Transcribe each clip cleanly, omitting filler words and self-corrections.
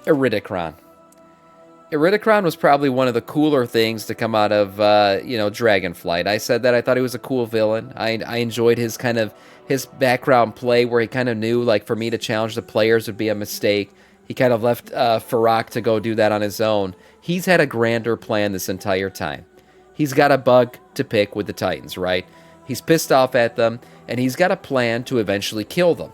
Iridikron. Iridikron was probably one of the cooler things to come out of, Dragonflight. I said that I thought he was a cool villain. I enjoyed his his background play where he kind of knew, like, for me to challenge the players would be a mistake. He kind of left Farak to go do that on his own. He's had a grander plan this entire time. He's got a bug to pick with the Titans, right? He's pissed off at them, and he's got a plan to eventually kill them.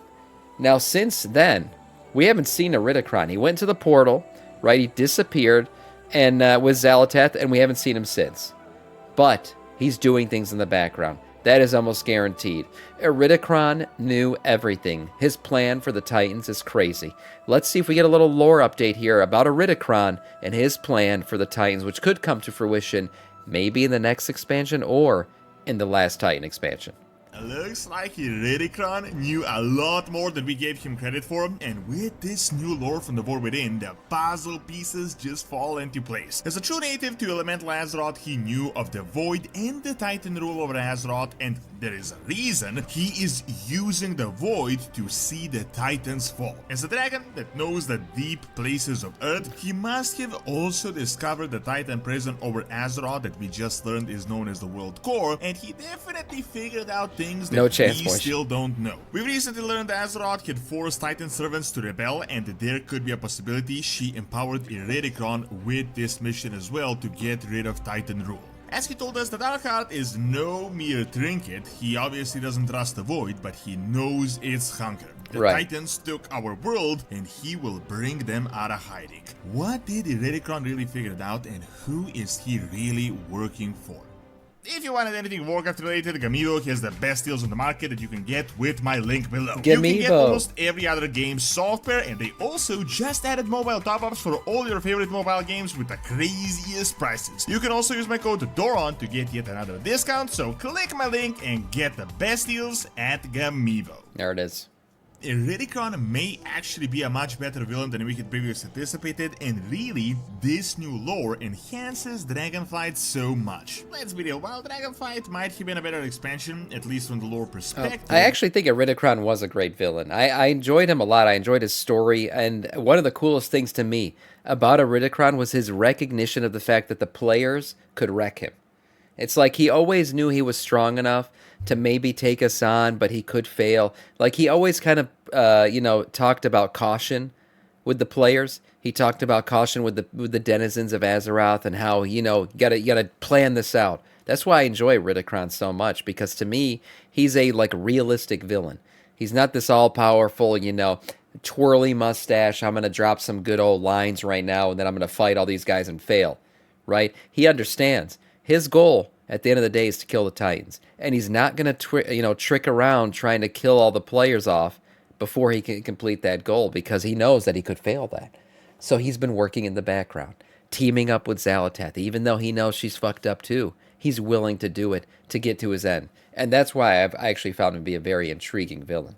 Now, since then, we haven't seen Iridikron. He went to the portal, right? He disappeared and with Xal'atath, and we haven't seen him since. But he's doing things in the background. That is almost guaranteed. Iridikron knew everything. His plan for the Titans is crazy. Let's see if we get a little lore update here about Iridikron and his plan for the Titans, which could come to fruition maybe in the next expansion or in the last Titan expansion. Looks like Iridikron knew a lot more than we gave him credit for, and with this new lore from the War Within, the puzzle pieces just fall into place. As a true native to elemental Azeroth, he knew of the Void and the Titan rule over Azeroth, and there is a reason he is using the Void to see the Titans fall. As a dragon that knows the deep places of Earth, he must have also discovered the Titan prison over Azeroth that we just learned is known as the World Core, and he definitely figured out things that we still don't know. We recently learned that Azeroth had forced Titan servants to rebel, and there could be a possibility she empowered Iridikron with this mission as well to get rid of Titan rule. As he told us, the Dark Heart is no mere trinket. He obviously doesn't trust the Void, but he knows its hunger. The Titans took our world, and he will bring them out of hiding. What did Iridikron really figure out, and who is he really working for? If you wanted anything Warcraft related, Gamivo has the best deals on the market that you can get with my link below. You can get almost every other game's software, and they also just added mobile top-ups for all your favorite mobile games with the craziest prices. You can also use my code DORON to get yet another discount, so click my link and get the best deals at Gamivo. There it is. Iridikron may actually be a much better villain than we had previously anticipated, and really, this new lore enhances Dragonflight so much. Let's be real, while Dragonflight might have been a better expansion, at least from the lore perspective... I actually think Iridikron was a great villain. I enjoyed him a lot. I enjoyed his story, and one of the coolest things to me about Iridikron was his recognition of the fact that the players could wreck him. It's like he always knew he was strong enough to maybe take us on, but he could fail. Like, he always kind of, talked about caution with the players. He talked about caution with the denizens of Azeroth and how, you gotta plan this out. That's why I enjoy Iridikron so much, because to me, he's a, realistic villain. He's not this all-powerful, twirly mustache, I'm gonna drop some good old lines right now, and then I'm gonna fight all these guys and fail, right? He understands. His goal at the end of the day is to kill the Titans, and he's not going to trick around trying to kill all the players off before he can complete that goal, because he knows that he could fail that. So he's been working in the background, teaming up with Xal'atath, even though he knows she's fucked up too. He's willing to do it to get to his end, and that's why I actually found him to be a very intriguing villain.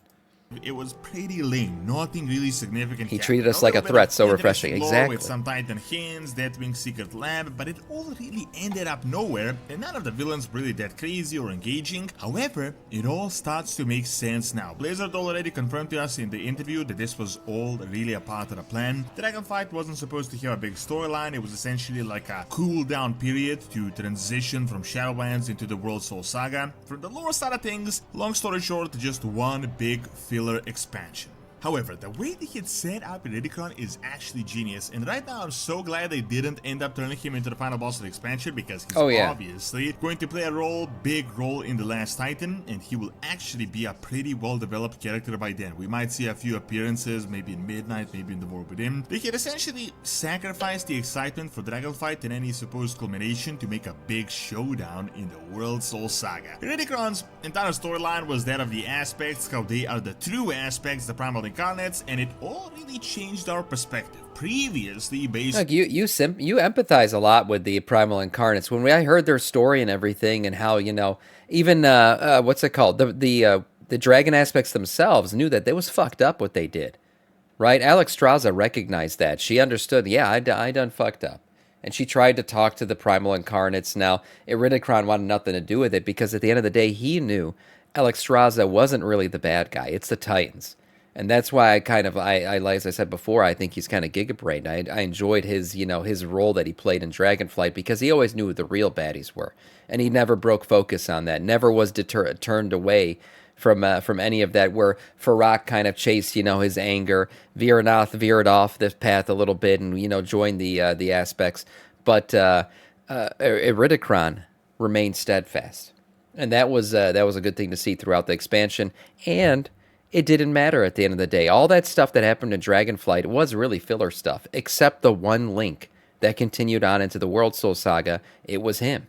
It was pretty lame, nothing really significant. He treated us like a threat, so refreshing. Exactly. With some Titan hints, Deathwing's secret lab, but it all really ended up nowhere, and none of the villains were really that crazy or engaging. However, it all starts to make sense now. Blizzard already confirmed to us in the interview that this was all really a part of the plan. Dragonflight wasn't supposed to have a big storyline. It was essentially like a cool down period to transition from Shadowlands into the World Soul Saga. From the lore side of things, long story short, just one big filler expansion. However, the way they had set up Iridikron is actually genius, and right now I'm so glad they didn't end up turning him into the final boss of the expansion, because he's obviously going to play a big role in The Last Titan, and he will actually be a pretty well-developed character by then. We might see a few appearances, maybe in Midnight, maybe in the War Within. They had essentially sacrificed the excitement for Dragonflight and any supposed culmination to make a big showdown in the World Soul Saga. Iridikron's entire storyline was that of the aspects, how they are the true aspects, the Primal Incarnates, and it all really changed our perspective. Previously, based... Look, you empathize a lot with the Primal Incarnates. When I heard their story and everything, and how, even, what's it called? The dragon aspects themselves knew that it was fucked up what they did, right? Alexstrasza recognized that. She understood, yeah, I done fucked up. And she tried to talk to the Primal Incarnates. Now, Iridikron wanted nothing to do with it, because at the end of the day, he knew Alexstrasza wasn't really the bad guy. It's the Titans. And that's why I like, as I said before, I think he's kind of Giga Brain. I enjoyed his, his role that he played in Dragonflight because he always knew who the real baddies were, and he never broke focus on that. Never was turned away from any of that. Where Farak kind of chased, his anger. Viranath veered off this path a little bit and joined the aspects, but Iridikron remained steadfast, and that was a good thing to see throughout the expansion. And it didn't matter at the end of the day. All that stuff that happened in Dragonflight was really filler stuff, except the one link that continued on into the World Soul Saga. It was him.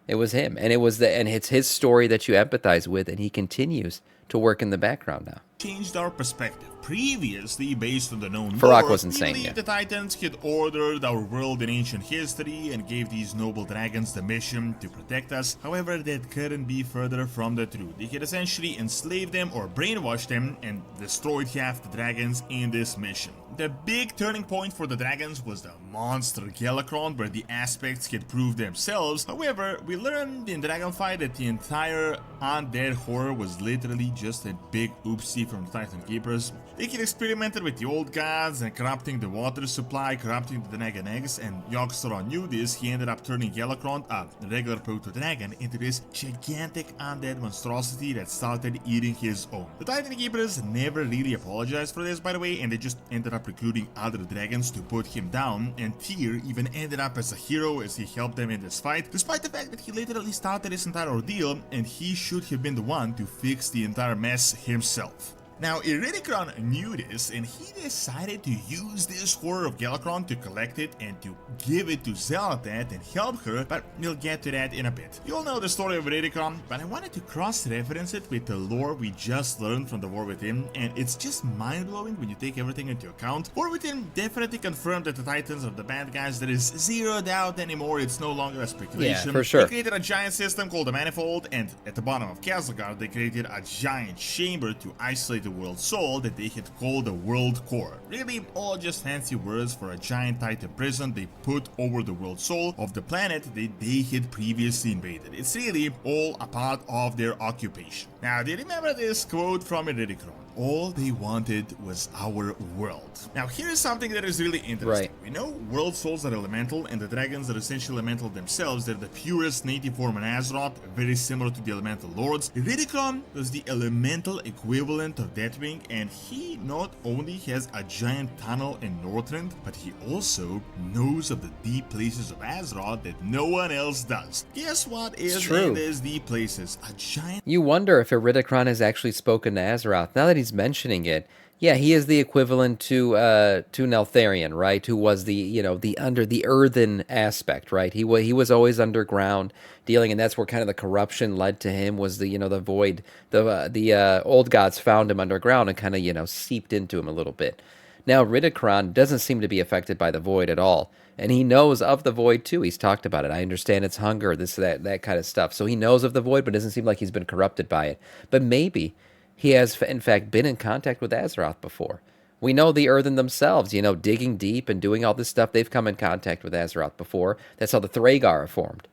It was him, and it's his story that you empathize with, and he continues to work in the background now. Changed our perspective. Previously, based on the known Farak lore, wasn't we saying believed it. the Titans had ordered our world in ancient history and gave these noble dragons the mission to protect us. However, that couldn't be further from the truth. They had essentially enslaved them or brainwashed them and destroyed half the dragons in this mission. The big turning point for the dragons was the monster Galakron, where the aspects had proved themselves. However, we learned in Dragonflight that the entire undead horror was literally just a big oopsie from the Titan Keepers. They had experimented with the old gods and corrupting the water supply, corrupting the dragon eggs, and Yogg-Saron knew this. He ended up turning Galakron, a regular proto-dragon, into this gigantic undead monstrosity that started eating his own. The Titan Keepers never really apologized for this, by the way, and they just ended up recruiting other dragons to put him down, and Tyr even ended up as a hero as he helped them in this fight, despite the fact that he literally started this entire ordeal and he should have been the one to fix the entire mess himself. Now, Iridikron knew this, and he decided to use this horror of Galakron to collect it and to give it to Xel'Nath and help her, but we'll get to that in a bit. You all know the story of Iridikron, but I wanted to cross-reference it with the lore we just learned from the War Within, and it's just mind-blowing when you take everything into account. War Within definitely confirmed that the Titans are the bad guys. There is zero doubt anymore. It's no longer a speculation. Yeah, for sure. They created a giant system called the Manifold, and at the bottom of Castleguard, they created a giant chamber to isolate the world soul that they had called the World Core. Really, all just fancy words for a giant Titan prison they put over the world soul of the planet that they had previously invaded. It's really all a part of their occupation. Now, do you remember this quote from Iridikron? All they wanted was our world. Now, here's something that is really interesting. Right. We know world souls are elemental, and the dragons are essentially elemental themselves. They're the purest native form in Azeroth, very similar to the elemental lords. Iridikron was the elemental equivalent of Deathwing, and he not only has a giant tunnel in Northrend, but he also knows of the deep places of Azeroth that no one else does. Guess what is in these deep places? A giant... You wonder if Iridikron has actually spoken to Azeroth. Now that he's mentioning it, yeah, he is the equivalent to Neltharion, right? Who was the earthen aspect, right? He was always underground dealing, and that's where kind of the corruption led to him. Was the void? The old gods found him underground and kind of seeped into him a little bit. Now Iridikron doesn't seem to be affected by the void at all, and he knows of the void too. He's talked about it. I understand it's hunger, this, that kind of stuff. So he knows of the void, but it doesn't seem like he's been corrupted by it. But maybe he has, in fact, been in contact with Azeroth before. We know the Earthen themselves, digging deep and doing all this stuff. They've come in contact with Azeroth before. That's how the Thragar are formed.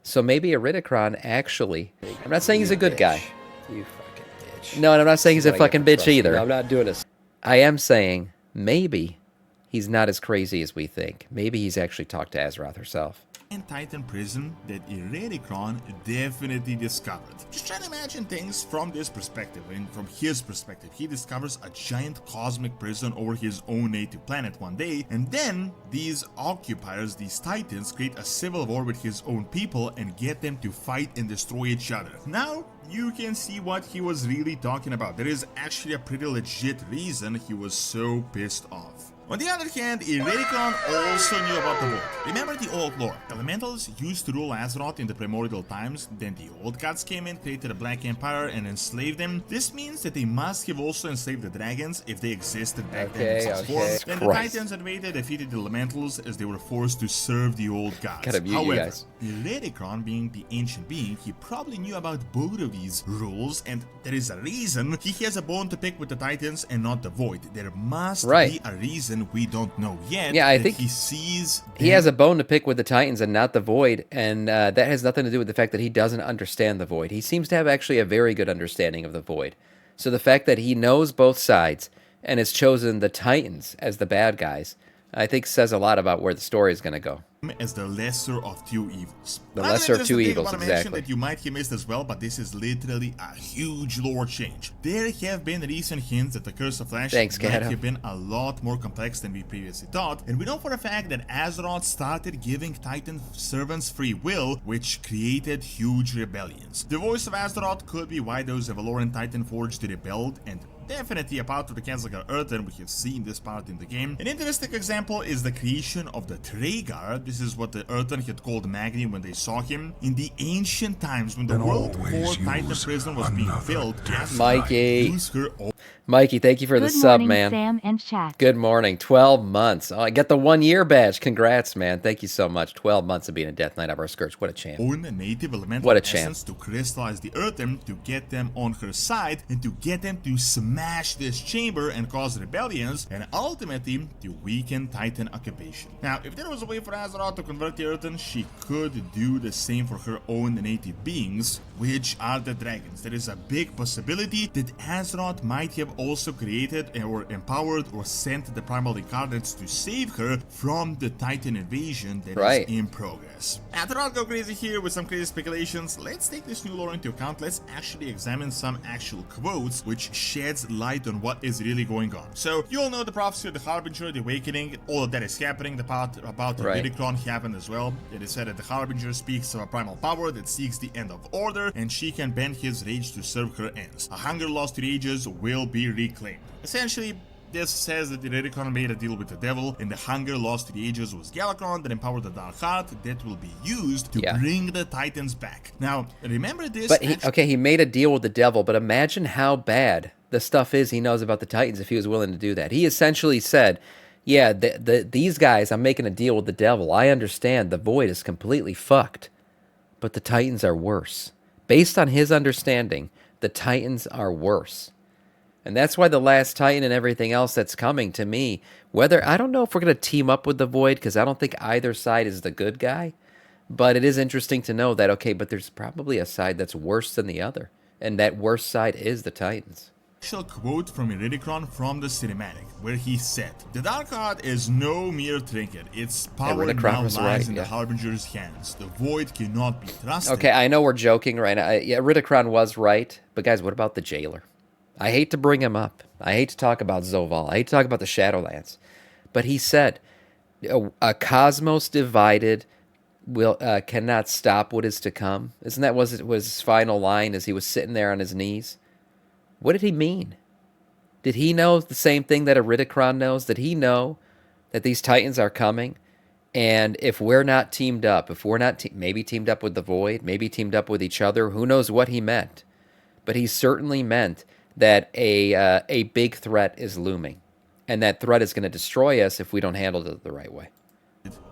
So maybe Iridikron actually... I'm not saying he's a good guy. You fucking bitch. No, and I'm not saying he's a fucking bitch either. No, I'm not doing this. I am saying maybe he's not as crazy as we think. Maybe he's actually talked to Azeroth herself. Titan prison that Iridikron definitely discovered. Just try to imagine things from this perspective, and from his perspective, he discovers a giant cosmic prison over his own native planet one day, and then these occupiers, these Titans, create a civil war with his own people and get them to fight and destroy each other. Now, you can see what he was really talking about. There is actually a pretty legit reason he was so pissed off. On the other hand, Iridikron also knew about the void. Remember the old lore. Elementals used to rule Azeroth in the primordial times, then the old gods came in, created a black empire, and enslaved them. This means that they must have also enslaved the dragons if they existed back then in some form. Then the Titans invaded, defeated the elementals as they were forced to serve the old gods. However, Iridikron, being the ancient being, he probably knew about both of these rules, and there is a reason he has a bone to pick with the Titans and not the void. There must be a reason we don't know yet. Yeah, I think he has a bone to pick with the Titans and not the void, and that has nothing to do with the fact that he doesn't understand the void. He seems to have actually a very good understanding of the void. So the fact that he knows both sides and has chosen the Titans as the bad guys, I think says a lot about where the story is going to go. As the lesser of two evils. The lesser of two evils, I want to mention exactly. that you might have missed as well, but this is literally a huge lore change. There have been recent hints that the Curse of Flesh might have been a lot more complex than we previously thought, and we know for a fact that Azeroth started giving Titan servants free will, which created huge rebellions. The voice of Azeroth could be why those Valoran Titan Forged rebelled, and definitely a part of the Kenzalgar Earthen. We have seen this part in the game. An interesting example is the creation of the Traegar. This is what the Earthen had called Magni when they saw him. In the ancient times, when the World Core Titan prison was being built, Mikey. used her own. Mikey, thank you for the sub, man. Sam and chat. Good morning. 12 months. Oh, I get the 1 year badge. Congrats, man. Thank you so much. 12 months of being a Death Knight of our Scourge. What a champ. Own native elemental essence to crystallize the Earthen, to get them on her side, and to get them to smash this chamber and cause rebellions, and ultimately to weaken Titan occupation. Now, if there was a way for Azeroth to convert the Earthen, she could do the same for her own native beings, which are the dragons. There is a big possibility that Azeroth might have also created or empowered or sent the Primal Incarnates to save her from the Titan invasion that is in progress. Now, to not go crazy here with some crazy speculations, let's take this new lore into account. Let's actually examine some actual quotes which sheds light on what is really going on. So, you all know the prophecy of the Harbinger, the Awakening, all of that is happening. The part about the Iridikron happened as well. It is said that the Harbinger speaks of a primal power that seeks the end of order, and she can bend his rage to serve her ends. A hunger lost to the ages will be reclaimed. Essentially, this says that Iridikron made a deal with the devil, and the hunger lost to the ages was Galakron that empowered the Dark Heart that will be used to bring the Titans back. Now, remember this... But he made a deal with the devil, but imagine how bad the stuff is he knows about the Titans if he was willing to do that. He essentially said, yeah, these guys, I'm making a deal with the devil. I understand the Void is completely fucked, but the Titans are worse. Based on his understanding, the Titans are worse. And that's why the Last Titan and everything else that's coming to me, I don't know if we're going to team up with the Void, because I don't think either side is the good guy. But it is interesting to know that, okay, but there's probably a side that's worse than the other. And that worse side is the Titans. Actual quote from Iridikron from the cinematic, where he said, "The Dark Heart is no mere trinket. Its power now lies in the Harbinger's hands. The Void cannot be trusted." Okay, I know we're joking right now. Iridikron was right, but guys, what about the Jailer? I hate to bring him up. I hate to talk about Zoval. I hate to talk about the Shadowlands. But he said, a cosmos divided cannot stop what is to come. Isn't that was his final line as he was sitting there on his knees? What did he mean? Did he know the same thing that Iridikron knows? Did he know that these Titans are coming? And if we're not teamed up, if we're not maybe teamed up with the Void, maybe teamed up with each other, who knows what he meant? But he certainly meant that a big threat is looming. And that threat is going to destroy us if we don't handle it the right way.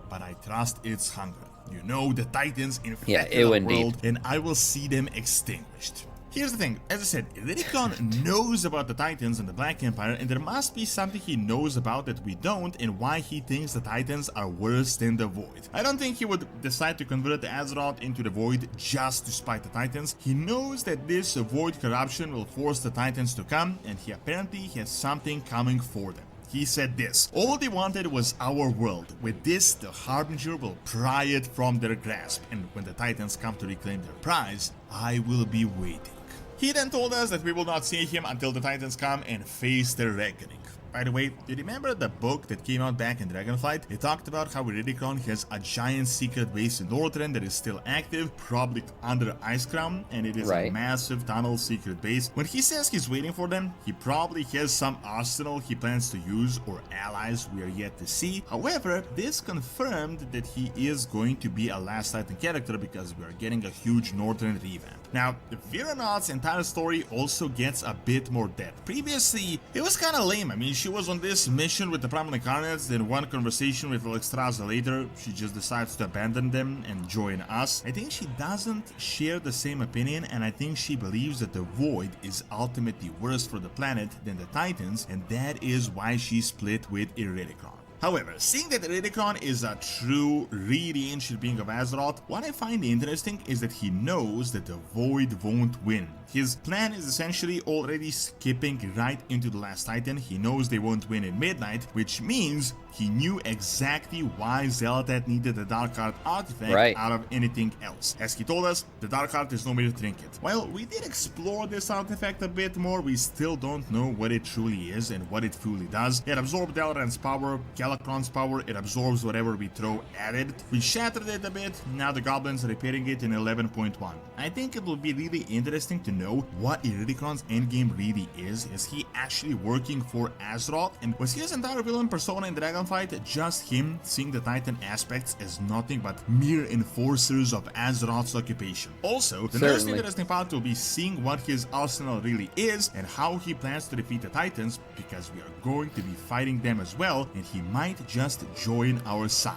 But I trust its hunger. You know, the Titans infected the world, and I will see them extinguished. Here's the thing, as I said, Iridikron knows about the Titans and the Black Empire, and there must be something he knows about that we don't, and why he thinks the Titans are worse than the Void. I don't think he would decide to convert the Azeroth into the Void just to spite the Titans. He knows that this Void corruption will force the Titans to come, and he apparently has something coming for them. He said this: "All they wanted was our world. With this, the Harbinger will pry it from their grasp, and when the Titans come to reclaim their prize, I will be waiting." He then told us that we will not see him until the Titans come and face their reckoning. By the way, do you remember the book that came out back in Dragonflight? It talked about how Iridikron has a giant secret base in Northrend that is still active, probably under Icecrown, and it is a massive tunnel secret base. When he says he's waiting for them, he probably has some arsenal he plans to use or allies we are yet to see. However, this confirmed that he is going to be a Last Titan character because we are getting a huge Northrend revamp. Now, Viranot's entire story also gets a bit more depth. Previously, it was kinda lame. I mean, she was on this mission with the Primal Incarnates, then one conversation with Alexstrasza later, she just decides to abandon them and join us. I think she doesn't share the same opinion, and I think she believes that the Void is ultimately worse for the planet than the Titans, and that is why she split with Iridikron. However, seeing that Iridikron is a true, really ancient being of Azeroth, what I find interesting is that he knows that the Void won't win. His plan is essentially already skipping right into the last Titan. He knows they won't win in Midnight, which means he knew exactly why Xel'Tath needed the Dark Heart artifact out of anything else. As he told us, the Dark Heart is no mere trinket. While we did explore this artifact a bit more, we still don't know what it truly is and what it truly does. It absorbs Dalaran's power, Galakrond's power, it absorbs whatever we throw at it. We shattered it a bit, now the goblins are repairing it in 11.1. I think it will be really interesting to know what Iridikron's endgame really is he actually working for Azeroth, and was his entire villain persona in Dragonflight just him seeing the Titan aspects as nothing but mere enforcers of Azeroth's occupation? Also, the most interesting part will be seeing what his arsenal really is and how he plans to defeat the Titans, because we are going to be fighting them as well, and he might just join our side.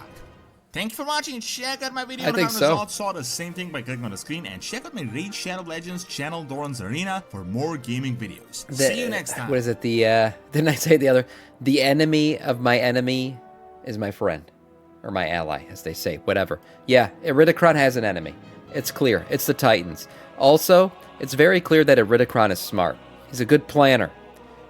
Thank you for watching. Check out my video on how Azeroth saw the same thing by clicking on the screen, and check out my Raid Shadow Legends channel, Doran's Arena, for more gaming videos. See you next time. What is it? Didn't I say the other? The enemy of my enemy is my friend. Or my ally, as they say. Whatever. Yeah, Iridikron has an enemy. It's clear. It's the Titans. Also, it's very clear that Iridikron is smart. He's a good planner.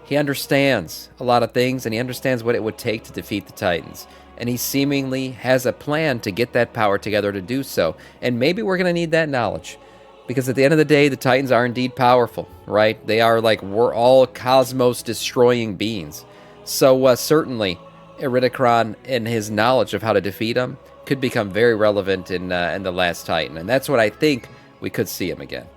He understands a lot of things, and he understands what it would take to defeat the Titans. And he seemingly has a plan to get that power together to do so. And maybe we're going to need that knowledge. Because at the end of the day, the Titans are indeed powerful, right? They are like, we're all cosmos-destroying beings. So certainly, Iridikron and his knowledge of how to defeat them could become very relevant in the last Titan. And that's what I think we could see him again.